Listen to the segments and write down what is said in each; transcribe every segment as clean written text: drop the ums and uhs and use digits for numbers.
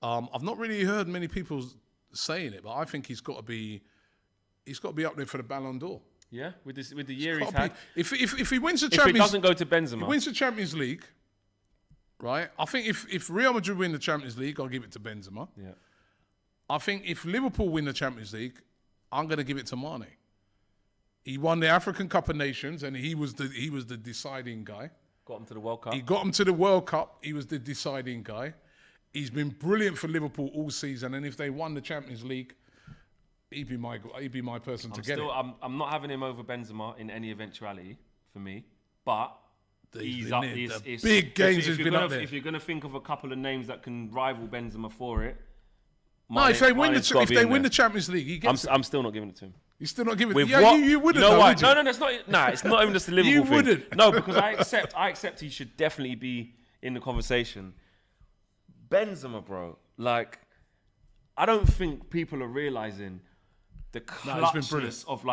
I've not really heard many people saying it, but I think he's got to be up there for the Ballon d'Or. Yeah, with the year he's had. If he wins the Champions, if it doesn't go to Benzema, he wins the Champions League, right? I think if Real Madrid win the Champions League, I'll give it to Benzema. Yeah. I think if Liverpool win the Champions League, I'm going to give it to Mane. He won the African Cup of Nations, and he was the deciding guy. Got him to the World Cup. He got him to the World Cup. He was the deciding guy. He's been brilliant for Liverpool all season, and if they won the Champions League, he'd be my person to get it. I'm not having him over Benzema in any eventuality for me, but he's up. Big games has been up there. If you're going to think of a couple of names that can rival Benzema for it, if they win the Champions League, he gets. I'm still not giving it to him. You're still not giving it. You wouldn't. You know why? Would No, it's not. Nah, it's not even just a Liverpool you thing. Wouldn't. No, because I accept he should definitely be in the conversation. Benzema, bro, like, I don't think people are realizing the clutchness of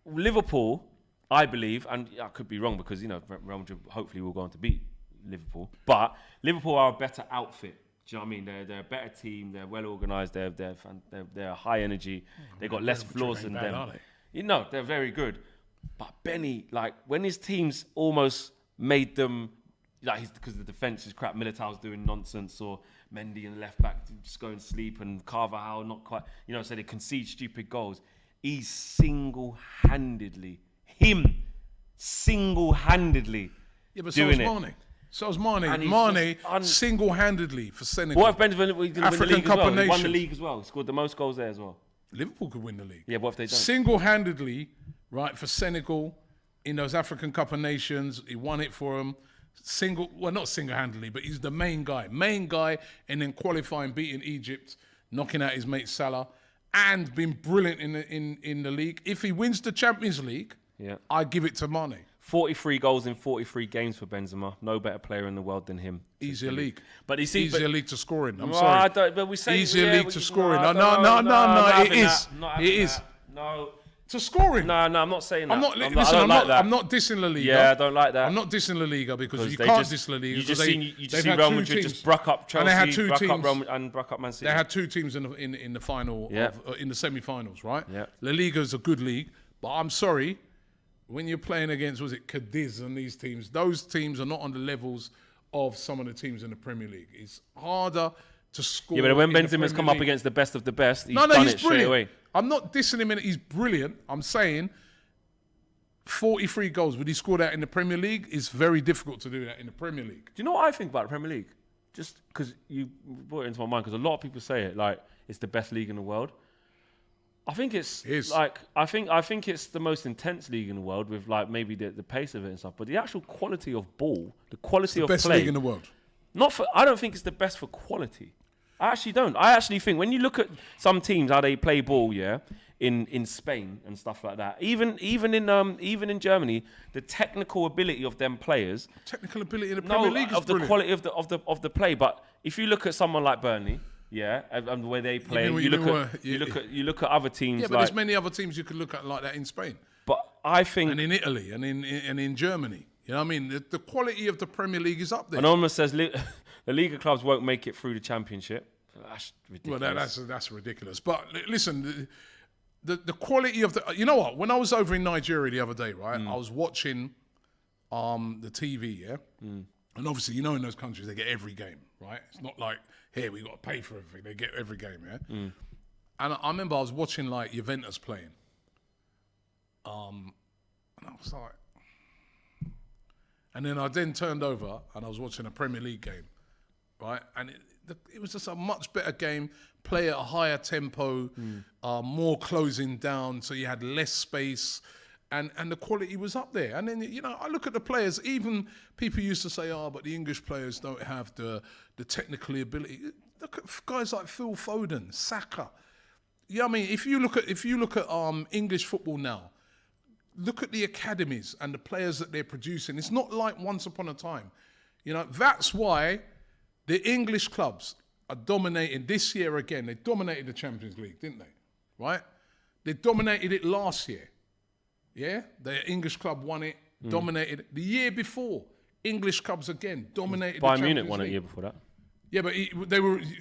Liverpool. I believe, and I could be wrong because Real Madrid hopefully will go on to beat Liverpool, but Liverpool are a better outfit. Do you know what I mean? They're a better team. They're well organised. They're high energy. They got less flaws than them. They're very good. But Benny, like, when his teams almost made them, like, because the defence is crap, Militao's doing nonsense, or Mendy and the left back just go and sleep, and Carvajal not quite, so they concede stupid goals. He's single-handedly doing it. So was Mane. Mane single-handedly for Senegal. What if Benzema win the league as well? He won the league as well. He scored the most goals there as well. Liverpool could win the league. Yeah, what if they don't? Single-handedly, right, for Senegal in those African Cup of Nations. He won it for them. Not single-handedly, but he's the main guy. And then qualifying, beating Egypt, knocking out his mate Salah, and been brilliant in the league. If he wins the Champions League, I give it to Mane. 43 goals in 43 games for Benzema. No better player in the world than him. Easier league. But you see, easier league to scoring. I'm sorry. But we say easier league to scoring. No. It is. No. To scoring. No, I'm not saying that. I'm not dissing La Liga. Yeah, I don't like that. I'm not dissing La Liga because you can't diss La Liga. You just see Real Madrid just bruck up Chelsea, and they had two teams, and bruck up Man City. They had two teams in the final, in the semi-finals, right? Yeah. La Liga is a good league, but I'm sorry, when you're playing against, Cadiz and these teams, those teams are not on the levels of some of the teams in the Premier League. It's harder to score. Yeah, but when Benzema's come up against the best of the best, he's done it straight brilliant. Away. I'm not dissing him. He's brilliant. I'm saying 43 goals. Would he score that in the Premier League? It's very difficult to do that in the Premier League. Do you know what I think about the Premier League? Just because you brought it into my mind, because a lot of people say it, like, it's the best league in the world. I think it's I think it's the most intense league in the world, with like maybe the pace of it and stuff. But the actual quality of ball, the quality of play, best league in the world. I don't think it's the best for quality. I actually don't. I actually think when you look at some teams, how they play ball, in Spain and stuff like that, even in Germany, the technical ability of them players, technical ability in the Premier League is of the quality of the play. But if you look at someone like Burnley, and the way they play, you look at other teams. Yeah, but there's many other teams you could look at like that in Spain. But I think, and in Italy and in Germany, you know what I mean? The quality of the Premier League is up there. Anonymous says the Liga clubs won't make it through the Championship. That's ridiculous. Well, that's ridiculous. But listen, the quality of the... You know what? When I was over in Nigeria the other day, right, I was watching the TV, And obviously, in those countries, they get every game, right? It's not like, here, we got to pay for everything. They get every game, And I remember I was watching, like, Juventus playing. And I was like... And then I turned over and I was watching a Premier League game, right? And it was just a much better game, play at a higher tempo, more closing down, so you had less space, and the quality was up there. And then, I look at the players, even people used to say, but the English players don't have the technical ability. Look at guys like Phil Foden, Saka. Yeah, I mean, if you look at English football now, look at the academies and the players that they're producing. It's not like once upon a time. That's why the English clubs are dominating this year again. They dominated the Champions League, didn't they? Right? They dominated it last year. Yeah? The English club won it, dominated it. The year before, English clubs again dominated the Champions League. Bayern Munich won it the year before that. Yeah, but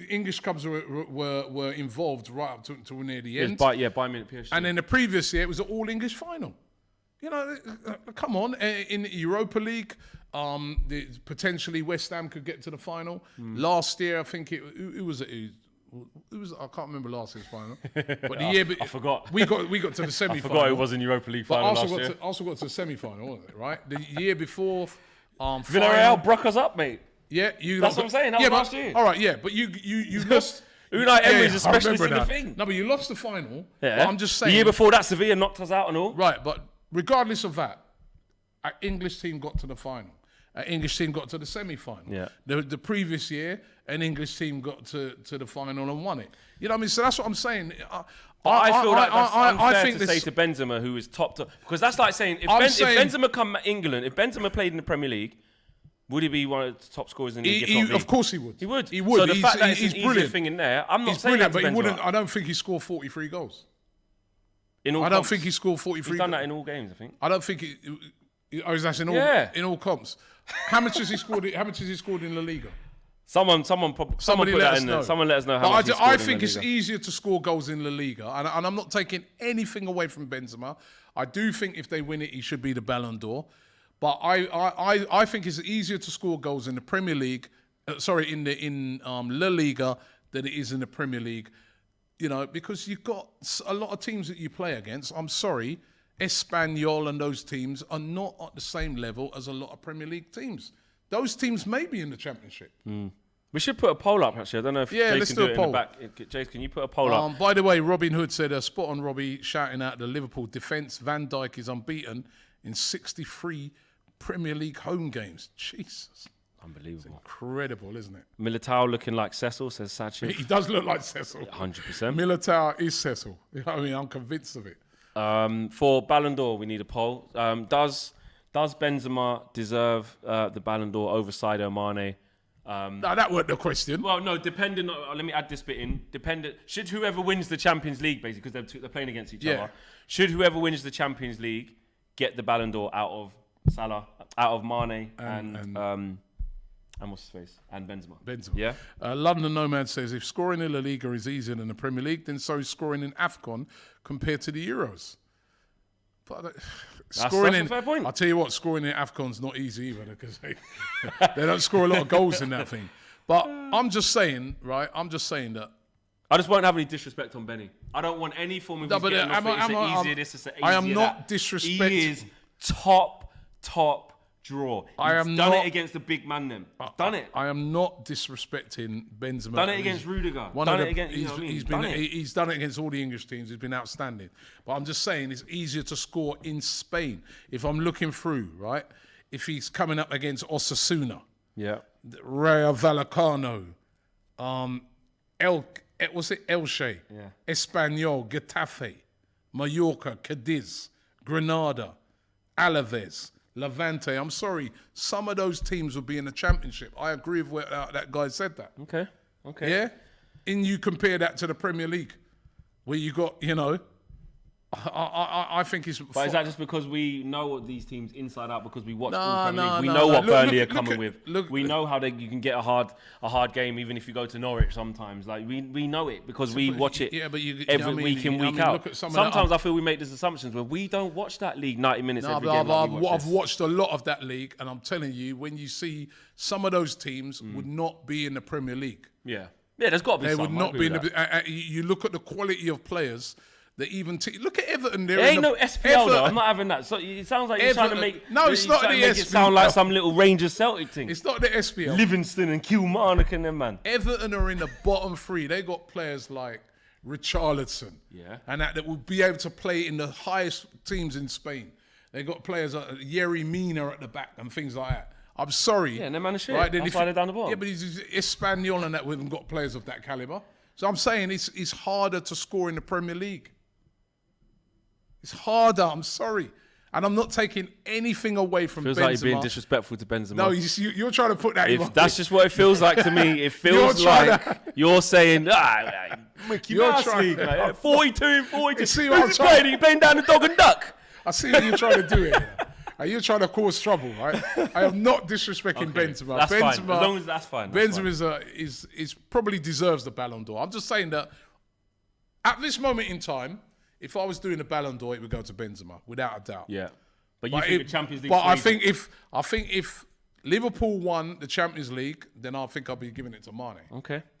English clubs were involved right up to near the end. Bayern Munich, PSG. And then the previous year, it was an all-English final. You know, come on. In the Europa League, potentially West Ham could get to the final. Last year, I think who was it? Who was I can't remember last year's final. But the year, I forgot. We got to the semi-final. I forgot it was in Europa League final last year. Arsenal got to the semi-final, wasn't it? Right. The year before, Villarreal broke us up, mate. Yeah, That's what I'm saying. That was last year. All right, yeah, but you lost. Unai Emery's a I specialist in remember the that. thing. No, but you lost the final. Yeah. But I'm just saying. The year before that, Sevilla knocked us out and all. Right, but regardless of that, an English team got to the final. An English team got to the semi-final. Yeah. The previous year, an English team got to the final and won it. You know what I mean? So that's what I'm saying. I feel like that's unfair to say to Benzema, who is top, because that's like saying if Benzema come to England, if Benzema played in the Premier League, would he be one of the top scorers in the league? Of course he would. He would. He would. So the fact that he's it's an easier thing in there, I'm not he's saying that brilliant, to but he Benzema. wouldn't. I don't think he scored 43 goals. In all I don't comps. think he scored 43. He's done that in all games, I think. I don't think that's in all Yeah. in all comps. How much has he scored? How much has he scored in La Liga? Someone put that in there. Someone let us know how much he scored I think in La it's Liga. easier to score goals in La Liga, and I'm not taking anything away from Benzema. I do think if they win it, he should be the Ballon d'Or. But I think it's easier to score goals in the Premier League, in La Liga than it is in the Premier League. You know, because you've got a lot of teams that you play against. I'm sorry, Espanyol and those teams are not at the same level as a lot of Premier League teams. Those teams may be in the Championship. We should put a poll up, actually. I don't know if Jace let's can do do a it poll. in the back. Jace, can you put a poll up? By the way, Robin Hood said, spot on Robbie, shouting out the Liverpool defence. Van Dijk is unbeaten in 63 Premier League home games. Jesus. Unbelievable. Incredible, isn't it? Militao looking like Cecil, says Sachi. He does look like Cecil. 100%. Militao is Cecil. You know what I mean? I'm convinced of it. For Ballon d'Or, we need a poll. Does Benzema deserve the Ballon d'Or over Sadio Mane? No, that weren't the question. Well, no, depending on, let me add this bit in. Should whoever wins the Champions League, basically, because they're playing against each other, should whoever wins the Champions League get the Ballon d'Or out of Salah, out of Mane, and what's his face? And Benzema. Yeah? London Nomad says, if scoring in La Liga is easier than the Premier League, then so is scoring in AFCON compared to the Euros. But that's a fair point. I'll tell you what, scoring in AFCON's not easy either because they don't score a lot of goals in that thing. But I'm just saying, right? I'm just saying that. I just won't have any disrespect on Benny. I don't want any form of easier this, it's easier I am not that. disrespecting. He is top draw. He's done it against the big man then. Done it. I am not disrespecting Benzema. Done it against Rudiger. He's done it against all the English teams. He's been outstanding. But I'm just saying it's easier to score in Spain. If I'm looking through, right? If he's coming up against Osasuna, Rayo Vallecano, Elche, Espanyol, Getafe, Mallorca, Cadiz, Granada, Alaves, Levante. I'm sorry, some of those teams will be in the Championship. I agree with what that guy said that. Okay. Yeah? And you compare that to the Premier League, where you got, I think it's... But is that just because we know these teams inside out because we watch the Premier League? We know what Burnley are coming with. We know how you can get a hard game even if you go to Norwich sometimes. Like we know it because we watch it every week in, week out. Sometimes I feel we make these assumptions where we don't watch that league 90 minutes every game. I've watched a lot of that league, and I'm telling you, when you see some of those teams would not be in the Premier League. Yeah, there's got to be some. They would not be in the... You look at the quality of players... look at Everton. There ain't no SPL though. I'm not having that. So it sounds like you're trying to make. No, it's not the SPL. It sound like some little Rangers Celtic thing. It's not the SPL. Livingston and Kilmarnock and them, man. Everton are in the bottom three. They got players like Richarlison. Yeah. And that will be able to play in the highest teams in Spain. They got players like Yerry Mina at the back and things like that. I'm sorry. Yeah, and them man of shit. Right? That's why they're down the bottom. Yeah, but he's Espanyol and that we haven't got players of that caliber. So I'm saying it's harder to score in the Premier League. It's harder, I'm sorry. And I'm not taking anything away from Benzema. Feels like you're being disrespectful to Benzema. No, you're trying to put that in my that's just what it feels like to me. It feels like you're saying, Mickey Mouse League, like, 42 and 42. You see what I'm Who's he playing? Are you playing down the dog and duck? I see what you're trying to do here. Are you trying to cause trouble, right? I am not disrespecting Benzema. That's Benzema, fine. As long as that's fine. That's Benzema is probably deserves the Ballon d'Or. I'm just saying that at this moment in time, if I was doing the Ballon d'Or, it would go to Benzema without a doubt. Yeah, but you think the Champions League? But I think if Liverpool won the Champions League, then I think I'll be giving it to Mane. Okay.